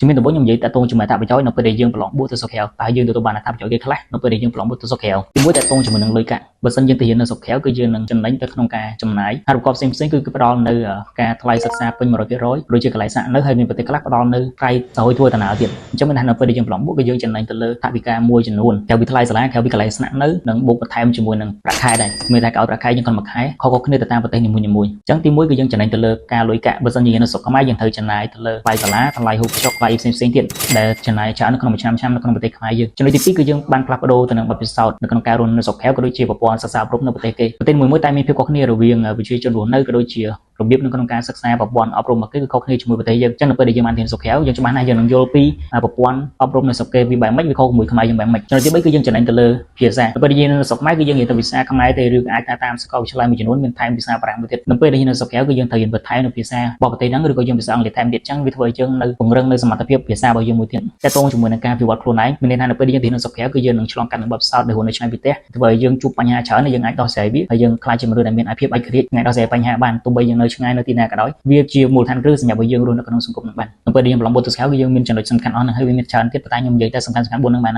ជំនាញដំបូងខ្ញុំនិយាយតាក់ទងជាមួយអត្ថប្រយោជន៍នៅពេលដែលយើងប្រឡងបួសទៅសុខក្រៅតើយើងទទួលបានអត្ថប្រយោជន៍គេខ្លះនៅពេលដែលយើងប្រឡងបួសទៅសុខក្រៅទីមួយតាក់ទងជាមួយនឹងលុយកាក់បើសិនយើងទៅរៀននៅសុខក្រៅគឺយើងនឹងចំណេញទៅក្នុងការចំណាយហើយប្រកបផ្សេងៗគឺគឺផ្ដល់នៅការថ្លៃសិក្សាពេញ 100% ដូចជាកន្លែងសាក់នៅហើយមានប្រទេសខ្លះផ្ដល់នៅថ្លៃសោយធ្វើដំណើរទៀតអញ្ចឹងមានន័យថានៅពេលដែលយើងប្រឡងបួសគឺយើងចំណេញទៅលើថវិកាមួយចំនួនក្រៅពីថ្លៃសាលាក្រៅពីកន្លែងស្នាក់នៅនិងបូកបន្ថែមជាមួយនឹងប្រាក់ខែដែរមានតែកោតប្រាក់ខែយើងគាត់មួយខែខុសៗគ្នាទៅតាមប្រទេសនីមួយៗអញ្ចឹងទីមួយគឺយើងចំណេញទៅលើការលុយកាក់បើសិនយើងនៅស្រុកខ្មែរយើងត្រូវចំណាយទៅលើថ្លៃសាលាថ្លៃហូបចុកថ្លៃផ្សេងៗទៀតដែលចំណាយច្រើននៅក្នុងមួយឆ្នាំនៅក្នុងប្រទេសខ្មែរយើងចំណុចទី2គឺយើងបានផ្លាស់ប្ដូរទៅនឹងបទពិសោធន៍នៅក្នុងការរស់នៅស្រុកក្រៅក៏ដូចជាប្រព័ន្ធសិក្សាអប់រំនៅប្រទេសគេប្រទេសមួយតែមានភាពខុសគ្នារវាងវិជាជនរស់នៅក៏ដូចជារបៀបនៅក្នុងការសិក្សាប្រព័ន្ធអប់រំរបស់គេគឺខុសគ្នាជាមួយប្រទេសយើងអញ្ចឹងនៅពេលដែលយើងបានរៀនស្រុកក្រៅយើងច្បាស់ណាស់យើងនឹងយល់ពីប្រព័ន្ធអប់រំនៅស្រុកគេវាបែបម៉េចវាខុសជាមួយខ្មែរយើងបែបម៉េចចំណុចទី3គឺយើងចំណេញទៅលើភាសានៅពេលដែលយើងនៅស្រុកខ្មែរគឺយើងរៀនទៅភាសាខ្មែរទេឬក៏អាចតាមសាកលវិទ្យាល័យមួយចំនួនមានថែមភាសាបារាំងមួយទៀតនៅពេលដែលយើងនៅស្រុកក្រៅគឺយើងត្រូវរៀនបន្ថែមនៅភាសារបស់ប្រទេសហ្នឹងឬក៏យើងភាសាអង់គ្លេសថែមទៀតអញ្ចឹងវាធ្វើឲ្យយើងនៅពង្រឹងនៅសមត្ថភាពភាសារបស់យើងមួយទៀតតែតងជាមួយនឹងការវិវត្តខ្លួនឯងមានន័យថានៅពេលដែលយើងរៀននៅស្រុកក្រៅគឺយើងនឹងឆ្លងកាត់នៅបទពិសោធន៍ដែលរស់នៅឆ្ងាយពីផ្ទះធ្វើឲ្យយើងជួបបញ្ហាច្រើនហើយយើងអាចដោះស្រាយវាហើយយើងខ្លាចជាមនុស្សដែលមានអាភិបឯករាជ្យអាចដោះស្រាយបញ្ហាបានទោះបីយើងនៅឆ្ងាយនៅទីណាក៏ដោយវាជាមូលដ្ឋានគ្រឹះសម្រាប់ឲ្យយើងរស់នៅក្នុងសង្គមនឹងបាននៅពេលដែលយើងប្រឡងបទទៅស្កៅគឺយើងមានចំណុចសំខាន់អស់ហ្នឹងហើយវាមានច្រើនទៀតតែខ្ញុំនិយាយតែសំខាន់4ហ្នឹងបានហើយ